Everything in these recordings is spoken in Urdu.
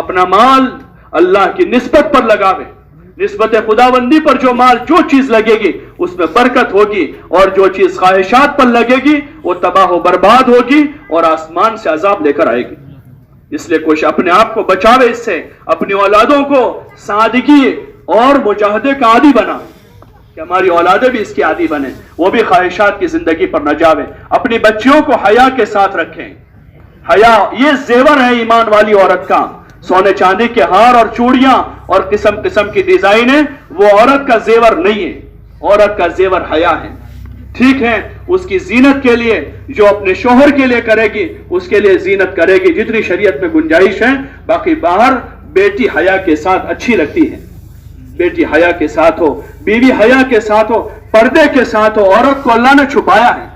اپنا مال اللہ کی نسبت پر لگاوے. نسبت خداوندی پر جو مال جو چیز لگے گی اس میں برکت ہوگی، اور جو چیز خواہشات پر لگے گی وہ تباہ و برباد ہوگی اور آسمان سے عذاب لے کر آئے گی. اس لیے کوشش اپنے آپ کو بچاوے اس سے، اپنی اولادوں کو سادگی اور مجاہدے کا عادی بنا کہ ہماری اولادیں بھی اس کی عادی بنیں، وہ بھی خواہشات کی زندگی پر نہ جاوے. اپنی بچیوں کو حیا کے ساتھ رکھیں. حیا یہ زیور ہے ایمان والی عورت کا. سونے چاندی کے ہار اور چوڑیاں اور قسم قسم کی ڈیزائنیں وہ عورت کا زیور نہیں ہے. عورت کا زیور حیا ہے. ٹھیک ہے اس کی زینت کے لیے جو اپنے شوہر کے لیے کرے گی اس کے لیے زینت کرے گی جتنی شریعت میں گنجائش ہے. باقی باہر بیٹی حیا کے ساتھ اچھی لگتی ہے. بیٹی حیا کے ساتھ ہو، بیوی حیا کے ساتھ ہو، پردے کے ساتھ ہو. عورت کو اللہ نے چھپایا ہے.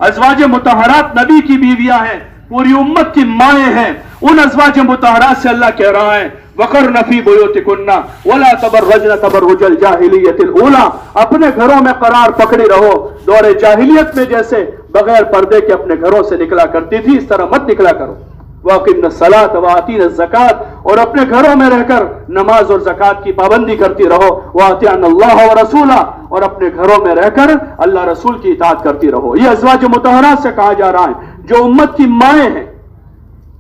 ازواج مطہرات نبی کی بیویاں ہیں، پوری امت کی مائیں ہیں. ان ازواج مطہرات سے اللہ کہہ رہا ہے وَقَرْنَ فِي بُيُوتِكُنَّ وَلَا تَبَرَّجْنَ تَبَرُّجَ الْجَاهِلِيَّةِ الْأُولَىٰ. اپنے گھروں میں قرار پکڑی رہو. دور جاہلیت میں جیسے بغیر پردے کے اپنے گھروں سے نکلا کرتی تھی اس طرح مت نکلا کرو. وَأَقِمْنَ الصَّلَاةَ وَآتِينَ الزَّكَاةَ. اور اپنے گھروں میں رہ کر نماز اور زکات کی پابندی کرتی رہو. وَأَطِيعْنَ اللَّهَ وَرَسُولَهُ. اور اپنے گھروں میں رہ کر اللہ رسول کی اطاعت کرتی رہو. یہ ازواج مطہرات سے کہا جا رہا ہے جو امت کی مائیں ہیں.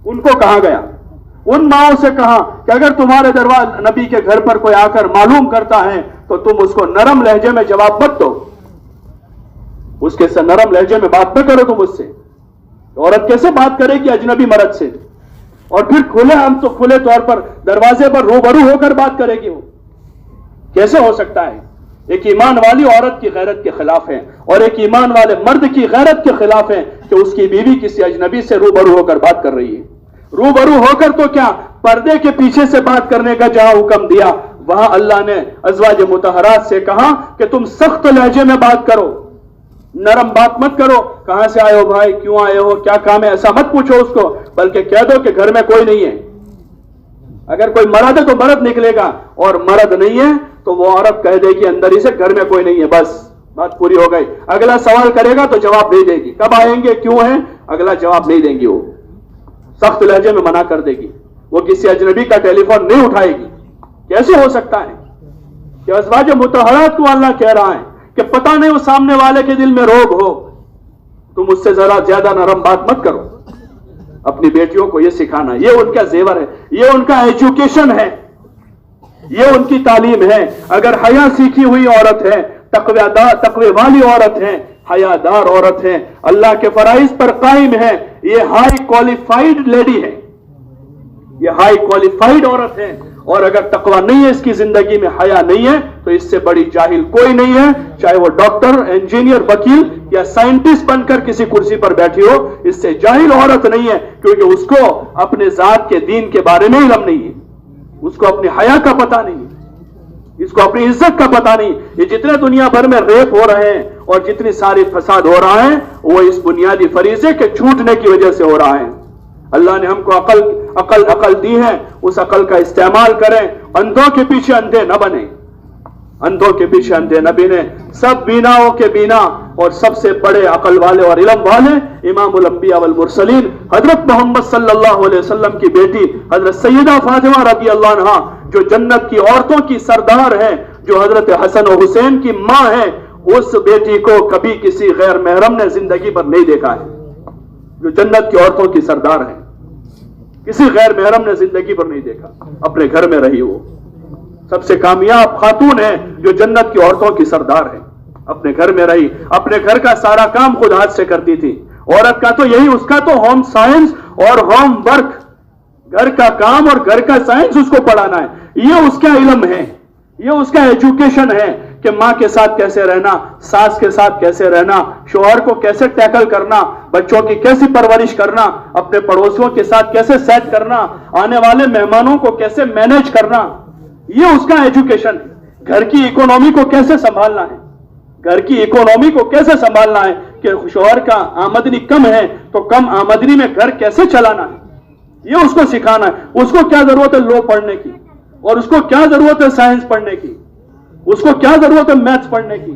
ان کو کہا گیا، ان ماؤں سے کہا کہ اگر تمہارے دروازے نبی کے گھر پر کوئی آ کر معلوم کرتا ہے تو تم اس کو نرم لہجے میں جواب مت دو. اس کے سے نرم لہجے میں بات نہ کرو تم اس سے. عورت کیسے بات کرے گی اجنبی مرد سے؟ اور پھر کھلے ہم تو کھلے طور پر دروازے پر روبرو ہو کر بات کرے گی. وہ کیسے ہو سکتا ہے؟ ایک ایمان والی عورت کی غیرت کے خلاف ہے اور ایک ایمان والے مرد کی غیرت کے خلاف ہے کہ اس کی بیوی کسی اجنبی سے روبرو ہو کر بات کر رہی ہے. روبرو ہو کر تو کیا، پردے کے پیچھے سے بات کرنے کا جہاں حکم دیا وہاں اللہ نے ازواج مطہرات سے کہا کہ تم سخت لہجے میں بات کرو، نرم بات مت کرو. کہاں سے آئے ہو بھائی، کیوں آئے ہو، کیا کام ہے، ایسا مت پوچھو اس کو، بلکہ کہہ دو کہ گھر میں کوئی نہیں ہے. اگر کوئی مرد ہے تو مرد نکلے گا، اور مرد نہیں ہے تو وہ عورت کہہ دے گی اندر ہی سے گھر میں کوئی نہیں ہے، بس بات پوری ہو گئی. اگلا سوال کرے گا تو جواب نہیں دے گی، کب آئیں گے، کیوں ہیں، اگلا جواب نہیں دیں گی. وہ سخت لہجے میں منع کر دے گی. وہ کسی اجنبی کا ٹیلی فون نہیں اٹھائے گی. کیسے ہو سکتا ہے کہ ازواج مطہرات کو اللہ کہہ رہا ہے کہ پتہ نہیں وہ سامنے والے کے دل میں روگ ہو، تم اس سے ذرا زیادہ نرم بات مت کرو. اپنی بیٹیوں کو یہ سکھانا، یہ ان کا زیور ہے، یہ ان کا ایجوکیشن ہے، یہ ان کی تعلیم ہے. اگر حیا سیکھی ہوئی عورت ہے، تقوی والی عورت ہے، حیادار عورت ہے، اللہ کے فرائض پر قائم ہے، یہ ہائی کوالیفائیڈ لیڈی ہے، یہ ہائی کوالیفائیڈ عورت ہے. اور اگر تقوی نہیں ہے اس کی زندگی میں، حیا نہیں ہے، تو اس سے بڑی جاہل کوئی نہیں ہے. چاہے وہ ڈاکٹر، انجینئر، وکیل یا سائنٹسٹ بن کر کسی کرسی پر بیٹھی ہو، اس سے جاہل عورت نہیں ہے، کیونکہ اس کو اپنے ذات کے دین کے بارے میں علم نہیں ہے، اس کو اپنی حیا کا پتہ نہیں ہے، اس کو اپنی عزت کا پتہ نہیں. یہ جتنے دنیا بھر میں ریپ ہو رہے ہیں اور جتنی ساری فساد ہو رہا ہے وہ اس بنیادی فریضے کے چھوٹنے کی وجہ سے ہو رہا ہے. اللہ نے ہم کو عقل دی ہے، اس عقل کا استعمال کریں. اندھوں کے پیچھے اندھے نہ بنیں، اندھوں کے پیچھے اندھے نہ بنیں. سب بیناؤں کے بینا اور سب سے بڑے عقل والے اور علم والے امام الانبیاء والمرسلین حضرت محمد صلی اللہ علیہ وسلم کی بیٹی حضرت سیدہ فاطمہ رضی اللہ عنہا جو جنت کی عورتوں کی سردار ہے، جو حضرت حسن و حسین کی ماں ہے. اس بیٹی کو کبھی کسی غیر محرم نے زندگی پر نہیں دیکھا ہے، جو جنت کی عورتوں کی سردار ہے. کسی غیر محرم نے زندگی پر نہیں دیکھا. اپنے گھر میں رہی، وہ سب سے کامیاب خاتون ہے جو جنت کی عورتوں کی سردار ہے. اپنے گھر میں رہی، اپنے گھر کا سارا کام خود ہاتھ سے کرتی تھی. عورت کا تو یہی، اس کا تو ہوم سائنس اور ہوم ورک، گھر کا کام اور گھر کا سائنس اس کو پڑھانا ہے. یہ اس کا علم ہے، یہ اس کا ایجوکیشن ہے کہ ماں کے ساتھ کیسے رہنا، ساس کے ساتھ کیسے رہنا، شوہر کو کیسے ٹیکل کرنا، بچوں کی کیسی پرورش کرنا، اپنے پڑوسیوں کے ساتھ کیسے سیٹ کرنا، آنے والے مہمانوں کو کیسے مینیج کرنا. یہ اس کا ایجوکیشن ہے. گھر کی اکونومی کو کیسے سنبھالنا ہے، گھر کی اکونومی کو کیسے سنبھالنا ہے کہ شوہر کا آمدنی کم ہے تو کم آمدنی میں گھر کیسے چلانا ہے. یہ اس کو سکھانا ہے. اس کو کیا ضرورت ہے لو پڑھنے کی، اور اس کو کیا ضرورت ہے سائنس پڑھنے کی، اس کو کیا ضرورت ہے میتھس پڑھنے کی.